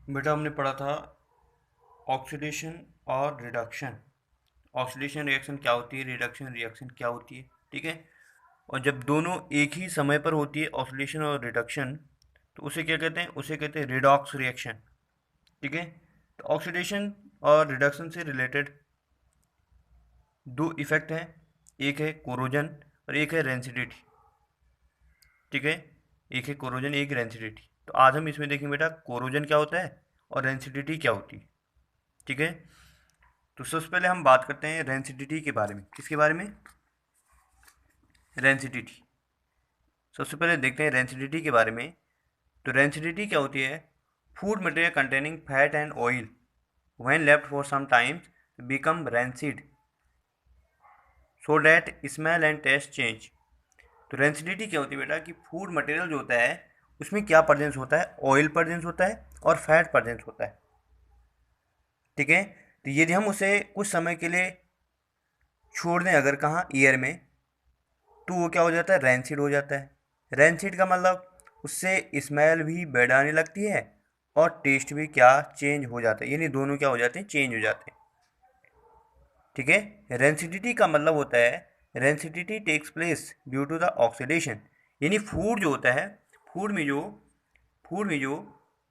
बेटा हमने पढ़ा था ऑक्सीडेशन और रिडक्शन। ऑक्सीडेशन रिएक्शन क्या होती है, रिडक्शन रिएक्शन क्या होती है, ठीक है। और जब दोनों एक ही समय पर होती है, ऑक्सीडेशन और रिडक्शन, तो उसे क्या कहते हैं, उसे कहते हैं रिडॉक्स रिएक्शन, ठीक है। तो ऑक्सीडेशन और रिडक्शन से रिलेटेड दो इफेक्ट हैं, एक है कोरोजन और एक है रेंसिडिटी, ठीक है। एक है कोरोजन, एक रेंसिडिटी। तो आज हम इसमें देखेंगे बेटा कोरोजन क्या होता है और रेंसिडिटी क्या होती है, ठीक है। तो सबसे पहले हम बात करते हैं रेंसिडिटी के बारे में। किसके बारे में? रेंसिडिटी। सबसे पहले देखते हैं रेंसिडिटी के बारे में। तो रेंसिडिटी क्या होती है? Food material containing fat and oil when left for some times become rancid so that smell and taste change. तो रेंसिडिटी क्या होती है बेटा कि फूड मटेरियल जो होता है उसमें क्या प्रेजेंस होता है, ऑयल प्रेजेंस होता है और फैट प्रेजेंस होता है, ठीक है। तो यदि हम उसे कुछ समय के लिए छोड़ दें अगर कहाँ ईयर में, तो वो क्या हो जाता है, रैंसिड हो जाता है। रैंसिड का मतलब उससे स्मेल भी बैड आने लगती है और टेस्ट भी क्या चेंज हो जाता है, यानी दोनों क्या हो जाते हैं, चेंज हो जाते हैं, ठीक है। रेंसिडिटी का मतलब होता है, rancidity takes place due to the oxidation, यानी फूड जो होता है, फूड में जो फूड में जो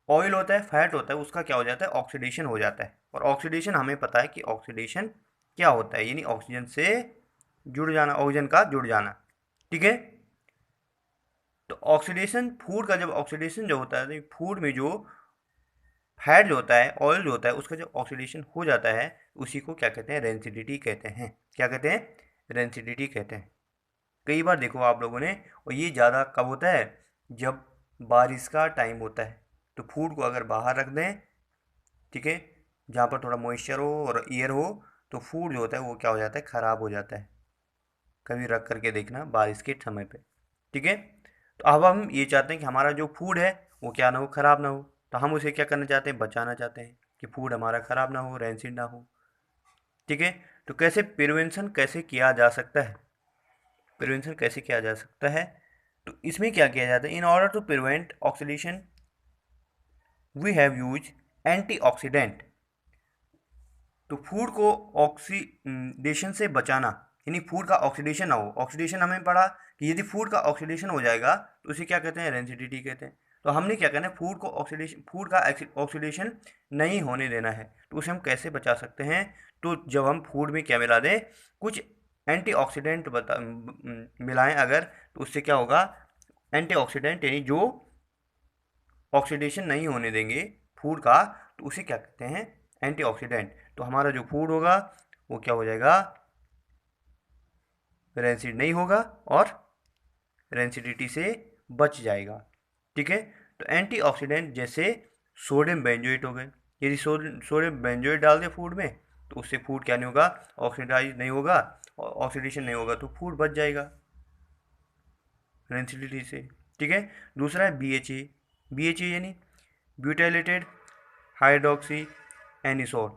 ऑयल होता है, फैट होता है, उसका क्या हो जाता है, ऑक्सीडेशन हो जाता है। और ऑक्सीडेशन हमें पता है कि ऑक्सीडेशन क्या होता है, यानी ऑक्सीजन से जुड़ जाना, ऑक्सीजन का जुड़ जाना, ठीक है। तो ऑक्सीडेशन, फूड का जब ऑक्सीडेशन जो होता है, तो फूड में जो फैट जो होता है, ऑयल जो होता है, उसका जब ऑक्सीडेशन हो जाता है, उसी को क्या कहते हैं, रेंसिडिटी कहते हैं। क्या कहते हैं? रेंसिडिटी कहते हैं। कई बार देखो आप लोगों ने, और ये ज़्यादा कब होता है, जब बारिश का टाइम होता है। तो फूड को अगर बाहर रख दें, ठीक है, जहाँ पर थोड़ा मॉइस्चर हो और एयर हो, तो फूड जो होता है वो क्या हो जाता है, ख़राब हो जाता है। कभी रख करके देखना बारिश के समय पे, ठीक है। तो अब हम ये चाहते हैं कि हमारा जो फूड है वो क्या ना हो, ख़राब ना हो। तो हम उसे क्या करना चाहते हैं, बचाना चाहते हैं कि फूड हमारा ख़राब ना हो, रैंसिड ना हो, ठीक है। तो कैसे प्रिवेंशन कैसे किया जा सकता है, प्रिवेंशन कैसे किया जा सकता है? तो इसमें क्या किया जाता है, in order to prevent oxidation we have use antioxidant. तो फूड को ऑक्सीडेशन से बचाना, यानी फूड का ऑक्सीडेशन ना हो। ऑक्सीडेशन हमें पढ़ा कि यदि फूड का ऑक्सीडेशन हो जाएगा तो उसे क्या कहते हैं, रेंसिडिटी कहते हैं। तो हमने क्या करना है, फूड को ऑक्सीडेशन, फूड का ऑक्सीडेशन नहीं होने देना है। तो उसे हम कैसे बचा सकते हैं? तो जब हम फूड में क्या मिला दें, कुछ एंटीऑक्सीडेंट मिलाएं अगर, तो उससे क्या होगा, एंटीऑक्सीडेंट यानी जो ऑक्सीडेशन नहीं होने देंगे फूड का, तो उसे क्या कहते हैं, एंटीऑक्सीडेंट। तो हमारा जो फूड होगा वो क्या हो जाएगा, रेंसिड नहीं होगा और रेंसिडिटी से बच जाएगा, ठीक है। तो एंटीऑक्सीडेंट जैसे सोडियम बेंजोएट हो गए, यदि सोडियम बेंजोएट डाल दे फूड में, तो उससे फूड क्या नहीं होगा, ऑक्सीडाइज नहीं होगा, और ऑक्सीडेशन नहीं होगा, तो फूड बच जाएगा रेंसिडिटी से, ठीक है। दूसरा है बी एच ए यानी ब्यूटाइलेटेड हाइड्रोक्सी एनिसोल,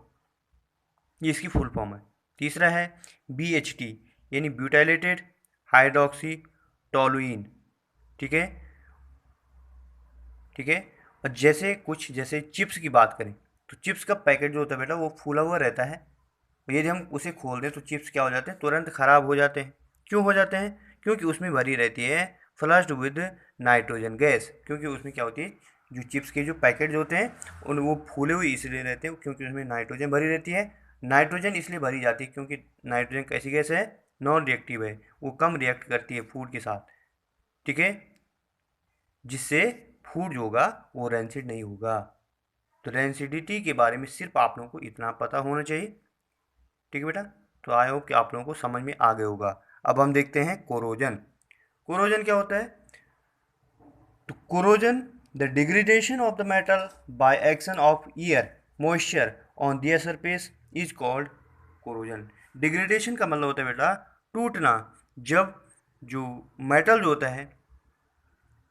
ये इसकी फुल फॉर्म है। तीसरा है BHT यानी ब्यूटाइलेटेड हाइड्रोक्सी टोलुइन, ठीक है, ठीक है। और जैसे कुछ, जैसे चिप्स की बात करें, तो चिप्स का पैकेट जो होता है बेटा वो फूला हुआ रहता है, और यदि हम उसे खोल दें तो चिप्स क्या हो जाते हैं, तुरंत ख़राब हो जाते हैं। क्यों हो जाते हैं? क्योंकि उसमें भरी रहती है फ्लश्ड विद नाइट्रोजन गैस। क्योंकि उसमें क्या होती है, जो चिप्स के जो पैकेट जो होते हैं उन वो फूले हुए इसलिए रहते हैं क्योंकि उसमें नाइट्रोजन भरी रहती है। नाइट्रोजन इसलिए भरी जाती है क्योंकि नाइट्रोजन कैसी गैस है, नॉन रिएक्टिव है, वो कम रिएक्ट करती है फूड के साथ, ठीक है, जिससे फूड जो होगा वो रैंसिड नहीं होगा। तो रैंसिडिटी के बारे में सिर्फ आप लोगों को इतना पता होना चाहिए, ठीक है बेटा। तो आई होप कि आप लोगों को समझ में आ गया होगा। अब हम देखते हैं कोरोजन। कोरोजन क्या होता है? तो corrosion the degradation of the metal by action of air moisture on their surface is called corrosion. Degradation का मतलब होता है बेटा टूटना। जब जो मेटल जो होता है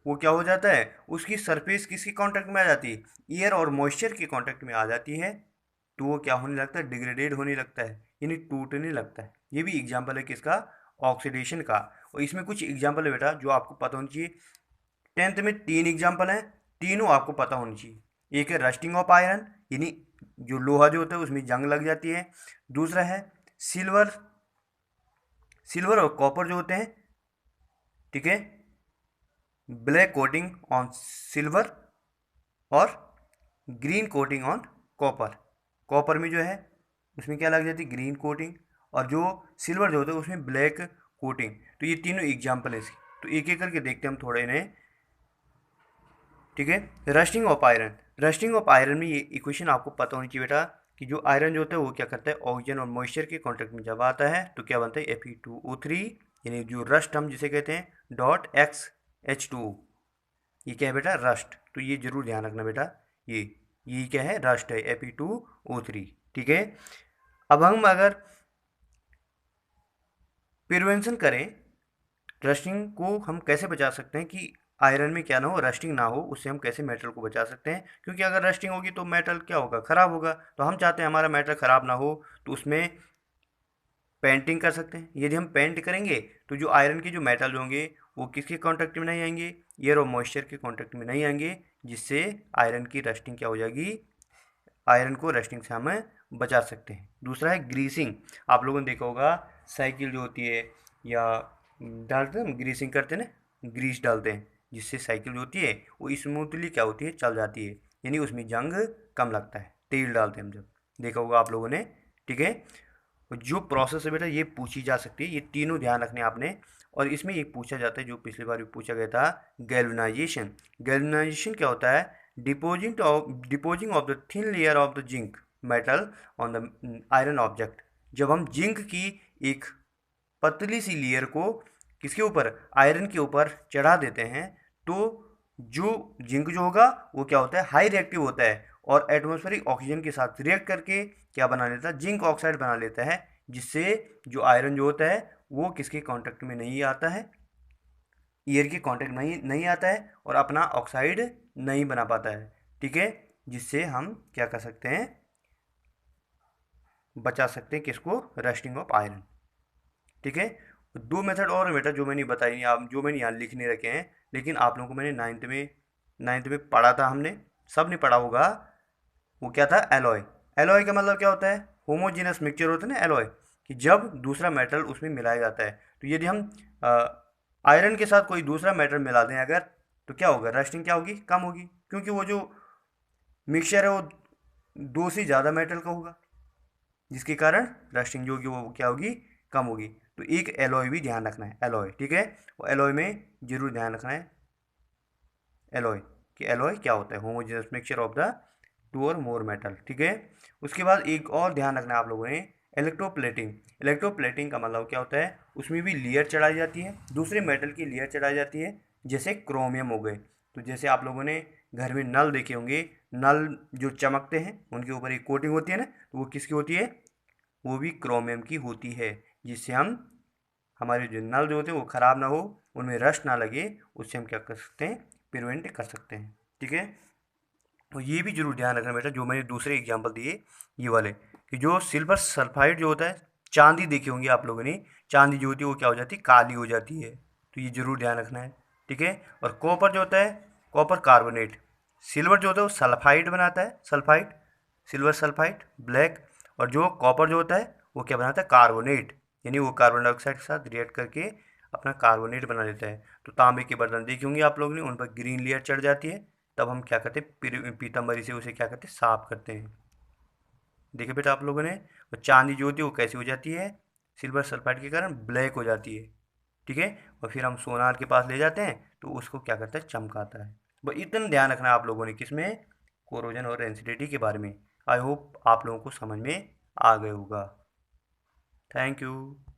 वो क्या हो जाता है, उसकी सरफेस किसके कांटेक्ट में आ जाती है, एयर और मॉइस्चर के कांटेक्ट में आ जाती है, तो वो क्या होने लगता है, डिग्रेडेड होने लगता है, यानी टूटने लगता है। ये भी एग्जाम्पल है किसका, ऑक्सीडेशन का। और इसमें कुछ एग्जाम्पल है बेटा जो आपको पता होनी चाहिए। 10th में 3 एग्जाम्पल हैं, तीनों आपको पता होनी चाहिए। एक है रस्टिंग ऑफ आयरन, यानी जो लोहा जो होता है उसमें जंग लग जाती है। दूसरा है सिल्वर, सिल्वर और कॉपर जो होते हैं, ठीक है, ब्लैक कोटिंग ऑन सिल्वर और green coating on copper. Copper में जो है उसमें क्या लग जाती है, ग्रीन कोटिंग, और जो सिल्वर जो होता है उसमें ब्लैक कोटिंग। तो ये तीनों एग्जाम्पल है इसकी, तो एक एक करके देखते हैं हम थोड़े इन्हें, ठीक है। Rusting of iron, rusting of iron में ये इक्वेशन आपको पता होनी चाहिए बेटा, कि जो आयरन जो होता है वो क्या करता है, ऑक्सीजन और मॉइस्चर के कॉन्टेक्ट में जब आता है तो क्या बनता है, Fe2O3, यानी जो रस्ट हम जिसे कहते हैं .XH2O, ये क्या है बेटा, रस्ट। तो ये जरूर ध्यान रखना बेटा, ये क्या है, रस्ट है, Fe2O3, ठीक है। अब हम अगर प्रिवेंशन करें, रस्टिंग को हम कैसे बचा सकते हैं कि आयरन में क्या ना हो, रस्टिंग ना हो, उससे हम कैसे मेटल को बचा सकते हैं, क्योंकि अगर रस्टिंग होगी तो मेटल क्या होगा, ख़राब होगा। तो हम चाहते हैं हमारा मेटल ख़राब ना हो, तो उसमें पेंटिंग कर सकते हैं। यदि हम पेंट करेंगे तो जो आयरन के जो मेटल होंगे वो किसके कांटेक्ट में नहीं आएंगे, एयर और मॉइस्चर के कांटेक्ट में नहीं आएंगे, जिससे आयरन की रस्टिंग क्या हो जाएगी, आयरन को रस्टिंग से हमें बचा सकते हैं। दूसरा है ग्रीसिंग, आप लोगों ने देखा होगा साइकिल जो होती है या डालते हैं, ग्रीसिंग करते हैं ना, ग्रीस डालते हैं, जिससे साइकिल जो होती है वो स्मूथली क्या होती है, चल जाती है, यानी उसमें जंग कम लगता है। तेल डालते हैं हम जब, देखा होगा आप लोगों ने, ठीक है। जो प्रोसेस है बेटा ये पूछी जा सकती है, ये तीनों ध्यान रखने आपने। और इसमें एक पूछा जाता है जो पिछली बार भी पूछा गया था, गैल्वेनाइजेशन। गैल्वेनाइजेशन क्या होता है, depositing of the thin layer of the zinc metal on the iron object. जब हम जिंक की एक पतली सी लेयर को किसके ऊपर, आयरन के ऊपर चढ़ा देते हैं, तो जो जिंक जो होगा वो क्या होता है, हाई रिएक्टिव होता है, और एटमॉस्फेरिक ऑक्सीजन के साथ रिएक्ट करके क्या बना लेता है, जिंक ऑक्साइड बना लेता है, जिससे जो आयरन जो होता है वो किसके कांटेक्ट में नहीं आता है, एयर के कांटेक्ट में नहीं आता है, और अपना ऑक्साइड नहीं बना पाता है, ठीक है। जिससे हम क्या कर सकते हैं, बचा सकते हैं किसको, रस्टिंग ऑफ आयरन, ठीक है। दो मेथड और है बेटा जो मैंने बताई, आप जो मैंने यहाँ लिखने रखे हैं, लेकिन आप लोगों को मैंने नाइन्थ में पढ़ा था, हमने सब ने पढ़ा होगा। वो क्या था, एलॉय। एलॉय का मतलब क्या होता है, होमोजीनस मिक्सचर होता है ना एलॉय, कि जब दूसरा मेटल उसमें मिलाया जाता है, तो यदि हम आयरन के साथ कोई दूसरा मेटल मिला दें अगर, तो क्या होगा, रस्टिंग क्या होगी, कम होगी, क्योंकि वो जो मिक्सचर है वो दो से ज़्यादा मेटल का होगा, जिसके कारण रस्टिंग जो होगी वो क्या होगी, कम होगी। तो एक एलॉय भी ध्यान रखना है, एलॉय, ठीक है। वो एलॉय में जरूर ध्यान रखना है, एलॉय, कि एलॉय क्या होता है, homogeneous mixture of the two और मोर मेटल, ठीक है। उसके बाद एक और ध्यान रखना है आप लोगों ने, इलेक्ट्रोप्लेटिंग। इलेक्ट्रोप्लेटिंग का मतलब क्या होता है, उसमें भी लेयर चढ़ाई जाती है, दूसरे मेटल की लेयर चढ़ाई जाती है, जैसे क्रोमियम हो गए। तो जैसे आप लोगों ने घर में नल देखे होंगे, नल जो चमकते हैं उनके ऊपर एक कोटिंग होती है ना, तो वो किसकी होती है, वो भी क्रोमियम की होती है, जिससे हम हमारे जो नल जो होते हैं वो ख़राब ना हो, उनमें रस्ट ना लगे, उससे हम क्या कर सकते हैं, प्रिवेंट कर सकते हैं, ठीक है। तो ये भी जरूर ध्यान रखना बेटा, जो मैंने दूसरे एग्जाम्पल दिए ये वाले, कि जो सिल्वर सल्फाइड जो होता है, चांदी देखी होंगी आप लोगों ने, चांदी जो होती है वो क्या हो जाती है, काली हो जाती है, तो ये जरूर ध्यान रखना है, ठीक है। और कॉपर जो होता है, कॉपर कार्बोनेट। सिल्वर जो होता है वो सल्फाइड बनाता है, सल्फाइड, सिल्वर सल्फाइड ब्लैक। और जो कॉपर जो होता है वो क्या बनाता है, कार्बोनेट, यानी वो कार्बन डाइऑक्साइड के साथ रिएक्ट करके अपना कार्बोनेट बना लेता है। तो तांबे के बर्तन देखे होंगे आप लोगों ने, उन पर ग्रीन लेयर चढ़ जाती है, तब हम क्या करते हैं, पीतम्बरी से उसे क्या करते हैं, साफ करते हैं। देखिए बेटा आप लोगों ने, और चांदी जो होती है वो कैसी हो जाती है, सिल्वर सल्फाइड के कारण ब्लैक हो जाती है, ठीक है। और फिर हम सोनार के पास ले जाते हैं तो उसको क्या करता है, चमकाता है। बस इतना ध्यान रखना है आप लोगों ने किसमें, कोरोजन और रेंसिडिटी के बारे में। आई होप आप लोगों को समझ में आ गया होगा। Thank you.